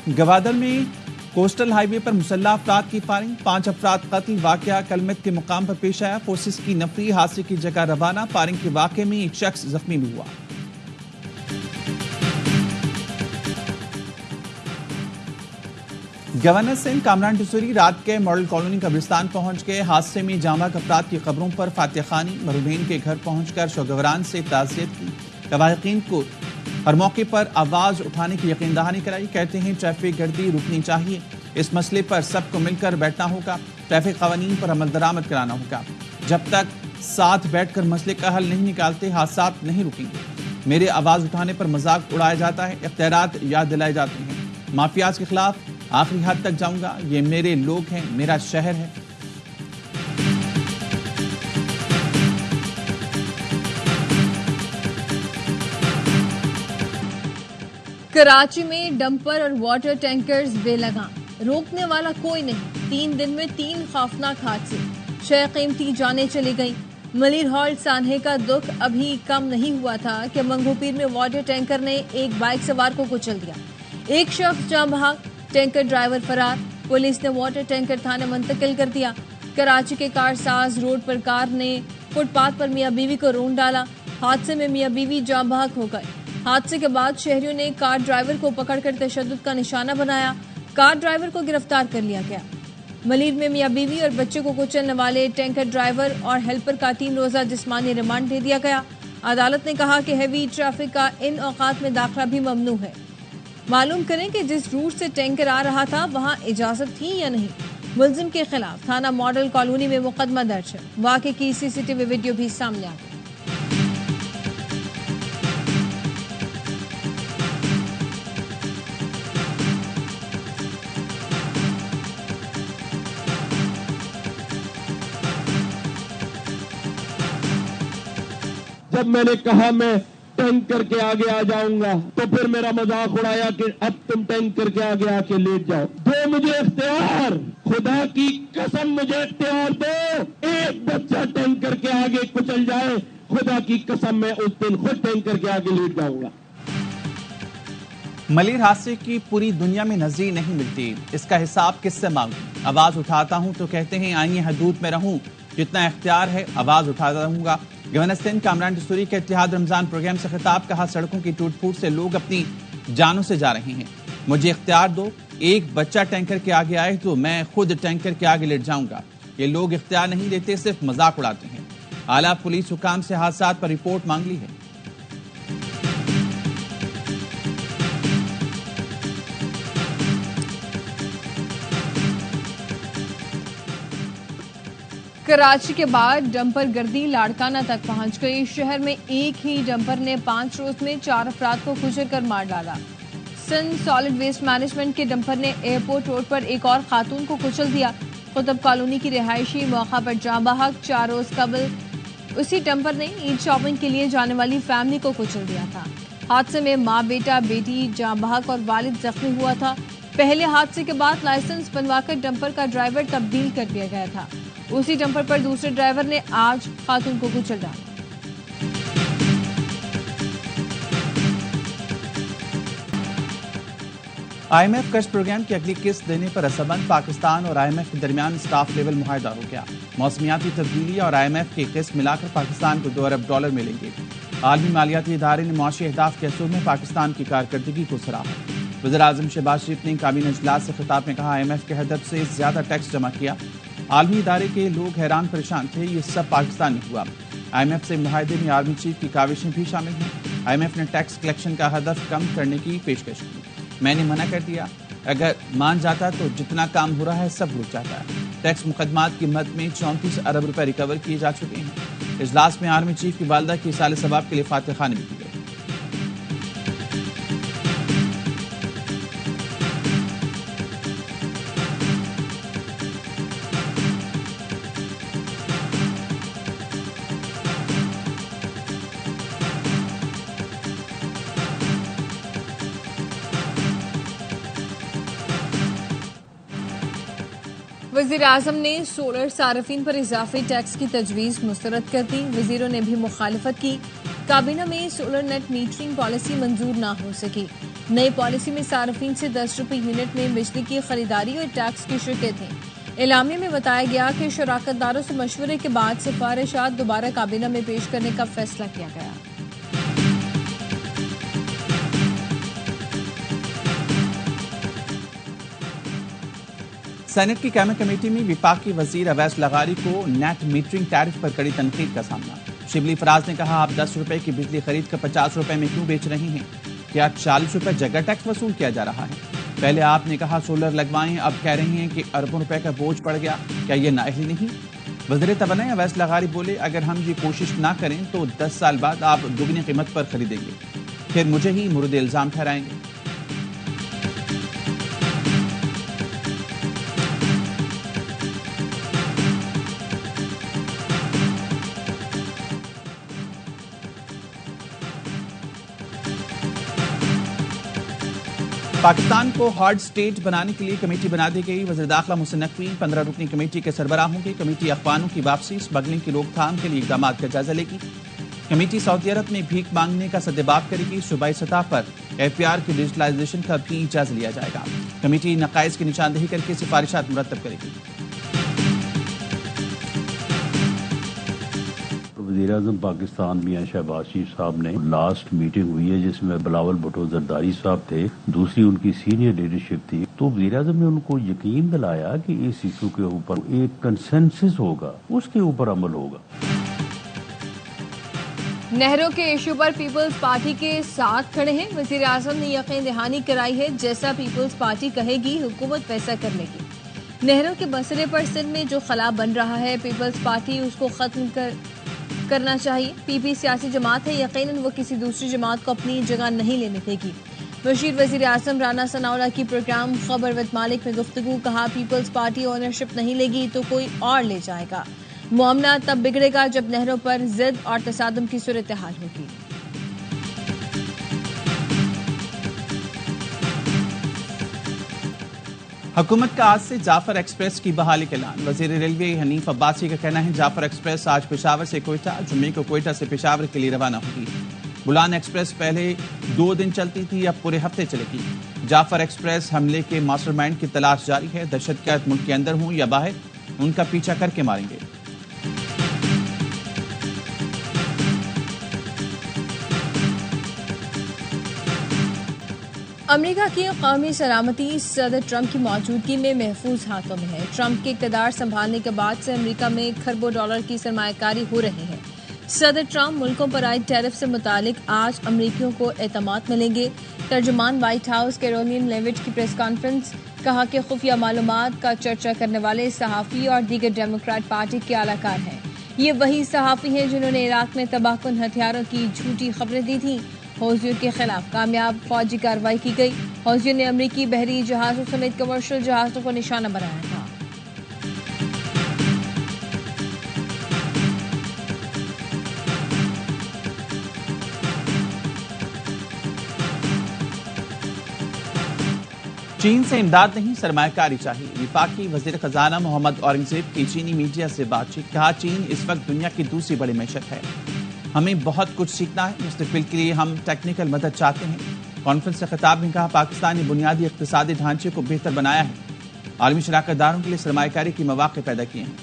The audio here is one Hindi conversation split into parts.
गवादर में कोस्टल हाईवे पर मुसल्लह अफराद की फायरिंग, 5 अफराद कत्ल। वाकया कलमत के मुकाम पर पेश आया। फोर्सेस की नफरी हादसे की जगह रवाना। फायरिंग के वाकये में एक शख्स जख्मी भी हुआ। गवर्नर सिंह कामरान टसूरी रात के मॉडल कॉलोनी कब्रिस्तान पहुंच गए। हादसे में जामबाग अफराद की कब्रों पर फातिहा खानी। मरहूमीन के घर पहुंचकर शोगवरान से ताज़ियत की। लवाहिकीन को हर मौके पर आवाज उठाने की यकीन दहानी कराई। कहते हैं ट्रैफिक गर्दी रुकनी चाहिए। इस मसले पर सबको मिलकर बैठना होगा। ट्रैफिक कवानीन पर अमल दरामद कराना होगा। जब तक साथ बैठकर मसले का हल नहीं निकालते हादसा नहीं रुकेंगे। मेरे आवाज उठाने पर मजाक उड़ाया जाता है, इख्तियारात याद दिलाए जाते हैं। माफियाज के खिलाफ आखिरी हद तक जाऊंगा। ये मेरे लोग हैं, मेरा शहर है। कराची में डंपर और वाटर टैंकर्स बेलगाम, रोकने वाला कोई नहीं। 3 दिन में 3 खौफनाक हादसे, 6 कीमती जानें चली गईं। मलिर हॉल्ट सान्हे का दुख अभी कम नहीं हुआ था कि मंगोपीर में वाटर टैंकर ने एक बाइक सवार को कुचल दिया। एक शख्स जान बहक, टैंकर ड्राइवर फरार। पुलिस ने वाटर टैंकर थाने मुंतकिल कर दिया। कराची के कारसाज रोड पर कार ने फुटपाथ पर मियां बीवी को रोन डाला। हादसे में मियां बीवी जान बहक हो गए। हादसे के बाद शहरियों ने कार ड्राइवर को पकड़कर तशद्दुद का निशाना बनाया। कार ड्राइवर को गिरफ्तार कर लिया गया। मलीर में मियां बीवी और बच्चे को कुचलने वाले टैंकर ड्राइवर और हेल्पर का 3 रोजा जिस्मानी रिमांड दे दिया गया। अदालत ने कहा कि हैवी ट्रैफिक का इन औकात में दाखिला भी ममनू है। मालूम करें कि जिस रूट से टैंकर आ रहा था वहां इजाजत थी या नहीं। मुलजिम के खिलाफ थाना मॉडल कॉलोनी में मुकदमा दर्ज है। वाक़े की सीसीटीवी वीडियो भी सामने आ गई। जब मैंने कहा मैं टैंकर के आगे आ जाऊंगा तो फिर मेरा मजाक उड़ाया कि अब तुम टैंकर के आगे आके लेट जाओ। दो मुझे इख्तियार, खुदा की कसम मुझे इख्तियार दो। एक बच्चा टैंकर के आगे कुचल जाए, खुदा की कसम मैं उस दिन खुद टैंकर के आगे लेट जाऊंगा। मलिर हादसे की पूरी दुनिया में नजीर नहीं मिलती। इसका हिसाब किससे मांगूं? आवाज उठाता हूं तो कहते हैं आइए हदूद में रहूं। जितना इख्तियार है आवाज उठाता रहूंगा। गवर्नर सिंह कामरान टसूरी के इत्तेहाद रमजान प्रोग्राम से खिताब। कहा सड़कों की टूट फूट से लोग अपनी जानों से जा रहे हैं। मुझे इख्तियार दो। एक बच्चा टैंकर के आगे आए तो मैं खुद टैंकर के आगे लेट जाऊंगा। ये लोग इख्तियार नहीं देते, सिर्फ मजाक उड़ाते हैं। आला पुलिस हुकाम से हादसात पर रिपोर्ट मांग ली है। कराची के बाद डंपर गर्दी लाड़काना तक पहुंच गई। शहर में एक ही डंपर ने 5 रोज में 4 अफराद को कुचल कर मार डाला। सिंध सॉलिड वेस्ट मैनेजमेंट के डंपर ने एयरपोर्ट रोड पर एक और खातून को कुचल दिया। कुतुब कॉलोनी की रिहायशी मौका पर जान बहक। 4 रोज कबल उसी डंपर ने ईद शॉपिंग के लिए जाने वाली फैमिली को कुचल दिया था। हादसे में माँ बेटा बेटी जान बहक और वालिद जख्मी हुआ था। पहले हादसे के बाद लाइसेंस बनवाकर डंपर का ड्राइवर तब्दील कर दिया गया था। उसी डंपर पर दूसरे ड्राइवर ने आज खातून को कुचल डाला। IMF कर्ज प्रोग्राम की अगली किस्त देने पर रजामंद पाकिस्तान और IMF के दरमियान स्टाफ लेवल मुआहदा हो गया। मौसमियाती तब्दीली और IMF की किस्त मिलाकर पाकिस्तान को $2 अरब मिलेंगे। आलमी मालियाती इदारे ने मुआशी अहदाफ के असूल में पाकिस्तान की कारकर्दगी को सराहा। वज़ीर-ए-आज़म शहबाज शरीफ ने काबीना इजलास से खिताब में कहा IMF के हदफ से ज्यादा टैक्स जमा किया। आलमी इदारे के लोग हैरान परेशान थे, ये सब पाकिस्तान में हुआ। IMF से मुआहदे में आर्मी चीफ की काविशें भी शामिल हैं। IMF ने टैक्स कलेक्शन का हदफ कम करने की पेशकश की। मैंने मना कर दिया, अगर मान जाता तो जितना काम हो रहा है सब रुक जाता है। टैक्स मुकदमात की मद में 34 अरब रुपए रिकवर किए जा चुके हैं। इजलास में आर्मी चीफ की वालदा की साल सवाब के लिए फातिहा खानी भी की गई। वज़ीर-ए-आज़म ने सोलर सार्फिन पर इजाफी टैक्स की तजवीज़ मुस्तरद कर दी। वज़ीरों ने भी मुखालिफत की। काबीना में सोलर नेट मीटरिंग पॉलिसी मंजूर ना हो सकी। नई पॉलिसी में सार्फिन से 10 रुपये यूनिट में बिजली की खरीदारी और टैक्स की शिरकत है। एलामिया में बताया गया कि शराकतदारों से मशवरे के बाद सिफारिशात दोबारा काबीना में पेश करने का फैसला किया गया। सेनेट की कैबिनेट कमेटी में विफाकी वजीर अवैस लगारी को नेट मीटरिंग टैरिफ पर कड़ी तनकीद का सामना। शिबली फराज ने कहा, आप 10 रुपए की बिजली खरीद कर 50 रुपए में क्यों बेच रहे हैं? क्या 40 रुपए जगह टैक्स वसूल किया जा रहा है? पहले आपने कहा सोलर लगवाएं, अब कह रही हैं कि अरबों रुपए का बोझ पड़ गया। क्या ये नाअहली नहीं? वज़ीर तवानाई अवैस लगारी बोले, अगर हम ये कोशिश ना करें तो 10 साल बाद आप दुगनी कीमत पर खरीदेंगे, फिर मुझे ही मुर्द इल्जाम ठहराएंगे। पाकिस्तान को हार्ड स्टेट बनाने के लिए कमेटी बना दी गई। वज़ीर दाखिला मोहसिन नकवी 15 रुकनी कमेटी के सरबराह होंगे। कमेटी अफवानों की वापसी, स्मगलिंग की रोकथाम के लिए इक़दाम का जायजा लेगी। कमेटी सऊदी अरब में भीख मांगने का सद्देबाब करेगी। सूबाई सतह पर एफपीआर की डिजिटलाइजेशन का भी जायजा लिया जाएगा। कमेटी नकाइज की निशानदेही करके सिफारिशात मुरतब करेगी। वज़ीर-ए-आज़म पाकिस्तान मियां शहबाज शरीफ साहब ने लास्ट मीटिंग हुई है जिसमें बिलावल भुट्टो जरदारी साहब थे, दूसरी उनकी सीनियर लीडरशिप थी। तो वज़ीर-ए-आज़म ने उनको यकीन दिलाया कि इस इशू के ऊपर एक कंसेंसस होगा, उसके ऊपर अमल होगा। नेहरू के इशू पर पीपल्स पार्टी के साथ खड़े हैं। वज़ीर आज़म ने यकीन दहानी कराई है, जैसा पीपल्स पार्टी कहेगी हुकूमत वैसा कर लेगी। नेहरू के मसले पर सिंध में जो खला बन रहा है, पीपल्स पार्टी उसको खत्म करना चाहिए। पीपी सियासी जमात है, यकीनन वो किसी दूसरी जमात को अपनी जगह नहीं लेने देगी। बशीर वज़ीर आज़म राना सनाउल्लाह की प्रोग्राम खबर विद मालिक में गुफ्तगू, कहा पीपल्स पार्टी ओनरशिप नहीं लेगी तो कोई और ले जाएगा। मामला तब बिगड़ेगा जब नेहरू पर जिद और तसादुम की सूरत हाल होगी। हुकूमत का आज से जाफर एक्सप्रेस की बहाली का ऐलान। वजीर रेलवे हनीफ अब्बासी का कहना है, जाफर एक्सप्रेस आज पेशावर से कोयटा, जुम्मे को कोयटा से पेशावर के लिए रवाना होगी। बुलान एक्सप्रेस पहले 2 दिन चलती थी, अब पूरे हफ्ते चलेगी। जाफर एक्सप्रेस हमले के मास्टरमाइंड की तलाश जारी है। दहशतगर्द मुल्क के अंदर हों या बाहर, उनका पीछा करके मारेंगे। अमेरिका की कौमी सलामती सदर ट्रंप की मौजूदगी में महफूज हाथों में है। ट्रंप के इक़्तिदार संभालने के बाद से अमेरिका में खरबों डॉलर की सरमायाकारी हो रही है। सदर ट्रंप मुल्कों पर आए टैरिफ से मुतालिक आज अमरीकियों को एतमाद मिलेंगे। तर्जुमान व्हाइट हाउस कैरोलिन लेविट की प्रेस कॉन्फ्रेंस, कहा कि खुफिया मालूमात का चर्चा करने वाले सहाफ़ी और दीगर डेमोक्रेट पार्टी के आलाकार हैं। ये वही सहाफ़ी हैं जिन्होंने इराक में तबाहकुन हथियारों की झूठी खबरें दी थी। हौजियों के खिलाफ कामयाब फौजी कार्रवाई की गई। हौजियों ने अमरीकी बहरी जहाजों समेत कमर्शियल जहाजों को निशाना बनाया था। चीन से इमदाद नहीं, सरमायाकारी चाहिए। विफाकी वजीर खजाना मोहम्मद औरंगजेब की चीनी मीडिया से बातचीत, कहा चीन इस वक्त दुनिया की दूसरी बड़ी मैशत है, हमें बहुत कुछ सीखना है। मुस्तकबिल के लिए हम टेक्निकल मदद चाहते हैं। कॉन्फ्रेंस से खिताब में कहा, पाकिस्तान ने बुनियादी इक्तिसादी ढांचे को बेहतर बनाया है, आलमी शराकतदारों के लिए सरमायाकारी के मौके पैदा किए हैं।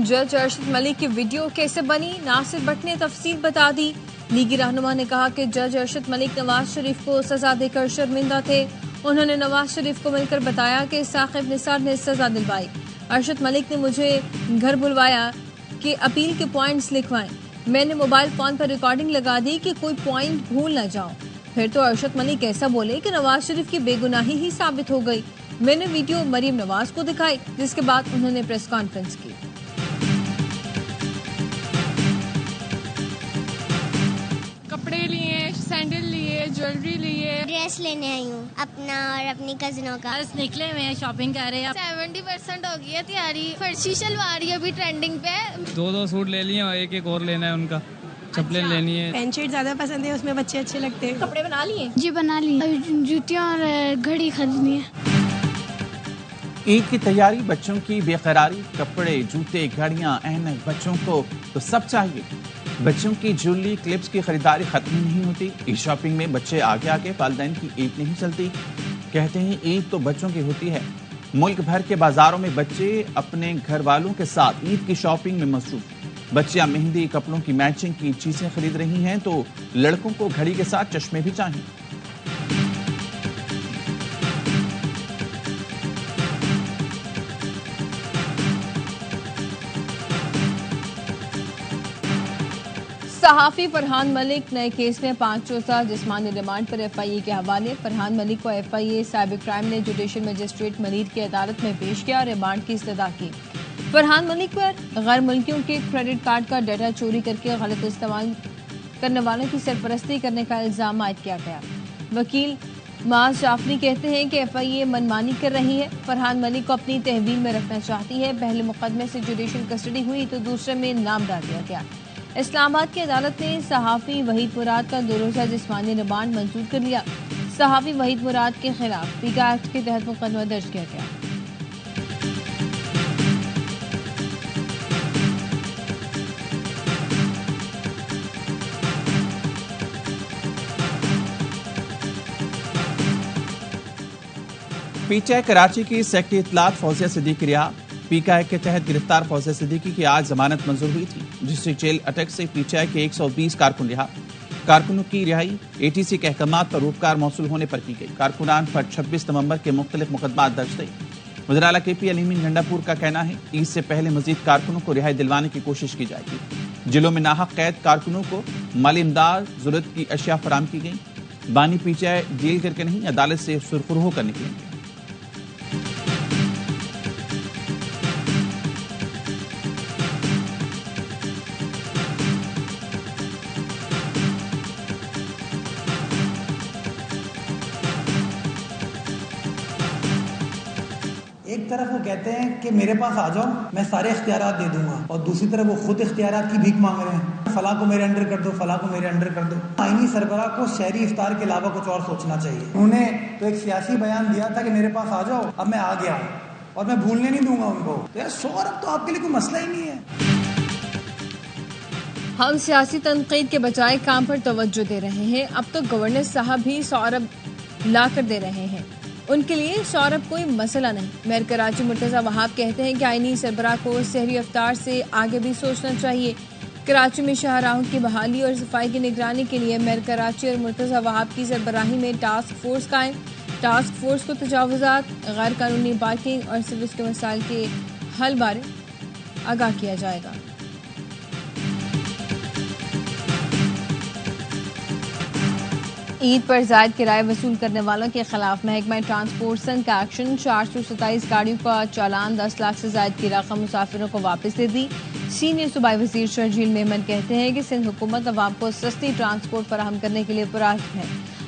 जज अरशद मलिक की वीडियो कैसे बनी, नासिर भट्ट ने तफसील बता दी। लीगी रहनुमा ने कहा कि जज अरशद मलिक नवाज शरीफ को सजा देकर शर्मिंदा थे। उन्होंने नवाज शरीफ को मिलकर बताया कि साकिब निसार ने सजा दिलवाई। अरशद मलिक ने मुझे घर बुलवाया कि अपील के पॉइंट्स लिखवाएं। मैंने मोबाइल फोन पर रिकॉर्डिंग लगा दी कि कोई पॉइंट भूल न जाऊं। फिर तो अरशद मलिक ऐसा बोले कि नवाज शरीफ की बेगुनाही ही साबित हो गई। मैंने वीडियो मरीम नवाज को दिखाई, जिसके बाद उन्होंने प्रेस कॉन्फ्रेंस की। कपड़े लिए, सैंडल लिए, ज्वेलरी लिए, ड्रेस लेने आई हूँ अपना और अपनी कजिनों का। बस निकले हुए शॉपिंग कर रहे हैं। 70% हो गई है तैयारी। फर्शी शलवार ही अभी ट्रेंडिंग पे। 2 सूट ले लिए और एक और लेना है उनका। चप्पलें लेनी है। पैंट शर्ट ज्यादा पसंद है, उसमें बच्चे अच्छे लगते हैं। कपड़े बना लिए? जी बना लिए। जूतियाँ और घड़ी खरीदनी है। ईद की तैयारी, बच्चों की बेकरारी, कपड़े, जूते, घड़ियां, ऐनक, बच्चों को तो सब चाहिए। बच्चों की ज्वेलरी, क्लिप्स की खरीदारी खत्म नहीं होती। ईद शॉपिंग में बच्चे आगे आगे, वालिदैन की ईद नहीं चलती। कहते हैं ईद तो बच्चों की होती है। मुल्क भर के बाजारों में बच्चे अपने घर वालों के साथ ईद की शॉपिंग में मसरूफ। बच्चियां मेहंदी, कपड़ों की मैचिंग की चीजें खरीद रही हैं तो लड़कों को घड़ी के साथ चश्मे भी चाहिए। सहाफी फरहान मलिक नए केस में 5 रोज़ा जिस्मानी रिमांड पर FIA के हवाले। फरहान मलिक को FIA साइबर क्राइम ने जुडिशल मजिस्ट्रेट मनीर की अदालत में पेश किया, रिमांड की इस्तदा की। फरहान मलिक पर गैर मुल्कियों के क्रेडिट कार्ड का डाटा चोरी करके गलत इस्तेमाल करने वालों की सरपरस्ती करने का इल्जाम आयद किया गया। वकील माज जाफरी कहते हैं कि FIA मनमानी कर रही है। फरहान मलिक को अपनी तहवील में रखना चाहती है। पहले मुकदमे से जुडिशल कस्टडी हुई तो दूसरे में नाम डाल दिया गया। इस्लामाबाद की अदालत ने सहाफी वहीद मुराद का 2 रोज़ा जिस्मानी रिमांड मंजूर कर लिया। सहाफी वहीद मुराद के खिलाफ पीका एक्ट के तहत मुकदमा दर्ज किया गया। पीटीआई कराची की सेक्रेटरी इत्तलात फौजिया सिद्दीकी रिहा। पीका एक्ट के तहत गिरफ्तार फौजिया सिद्दीकी की आज जमानत मंजूर हुई थी। डिस्ट्रिक्ट जेल अटक से पीटीआई के 120 कारकुन रिहा। कारकुनों की रिहाई ATC के अहकामात पर उपकार मौसूल होने पर की गई। कारकुनान पर 26 नवंबर के मुख्तलिफ मुकदमा दर्ज थे। वज़ीर आला KP अलीमीन गंडापुर का कहना है ईद से पहले मजीद कारकुनों को रिहाई दिलवाने की कोशिश की जाएगी। जिलों में नाहक कैद कारकुनों को माली इमदाद, जरूरत की अशिया फराम की गई। बानी पीटीआई डील करके नहीं, अदालत से सुरखुर होकर निकलेंगे। एक तरफ वो कहते हैं कि मेरे पास आ जाओ, मैं सारे इख्तियारात दे दूंगा, और दूसरी तरफ वो खुद इख्तियारात की भीख मांग रहे हैं। फलां को मेरे अंडर कर दो, फलां को मेरे अंडर कर दो। आईनी सरबराह को शहरी इफ्तार के अलावा कुछ और सोचना चाहिए। उन्होंने तो एक सियासी बयान दिया था कि मेरे पास आ जाओ, अब मैं आ गया और मैं भूलने नहीं दूंगा उनको। तो यार 100 अरब तो आपके लिए कोई मसला ही नहीं है। हम सियासी तनकीद के बजाय काम पर तवज्जो दे रहे हैं। अब तो गवर्नर साहब भी 100 अरब ला कर दे रहे हैं, उनके लिए 100 अरब कोई मसला नहीं। मेयर कराची मुर्तज़ा वहाब कहते हैं कि आईनी सरबराह को शहरी अफ्तार से आगे भी सोचना चाहिए। कराची में शाहराहों की बहाली और सफाई की निगरानी के लिए मेयर कराची और मुर्तज़ा वहाब की सरबराही में टास्क फोर्स कायम। टास्क फोर्स को तजावुज़ात, गैर कानूनी पार्किंग और सर्विस के मसाइल के हल बारे आगाह किया जाएगा। ईद पर जायद किराए वसूल करने वालों के खिलाफ महकमा ट्रांसपोर्ट संघ का एक्शन। 427 गाड़ियों का चालान, 10 लाख से जायद की रकम मुसाफिरों को वापस दे दी। सीनियर सूबाई वजीर शर्जील मेमन कहते हैं कि सिंध हुकूमत अवाम को सस्ती ट्रांसपोर्ट फराहम करने के लिए पुरअज़्म है।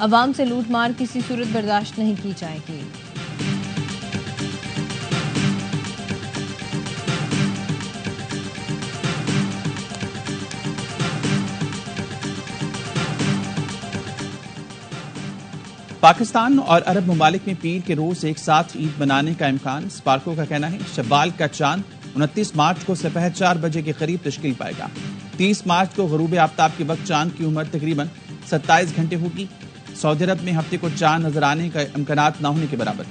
अवाम से लूट मार किसी सूरत बर्दाश्त नहीं की जाएगी। पाकिस्तान और अरब ममालिक में पीर के रोज एक साथ ईद मनाने का इम्कान। स्पार्को का कहना है शव्वाल का चांद 29 मार्च को सपहर 4 बजे के करीब तश्कील पाएगा। 30 मार्च को गरूब आफ्ताब के वक्त चांद की उम्र तकरीबन 27 घंटे होगी। सऊदी अरब में हफ्ते को चांद नजर आने का इम्कानात न होने के बराबर।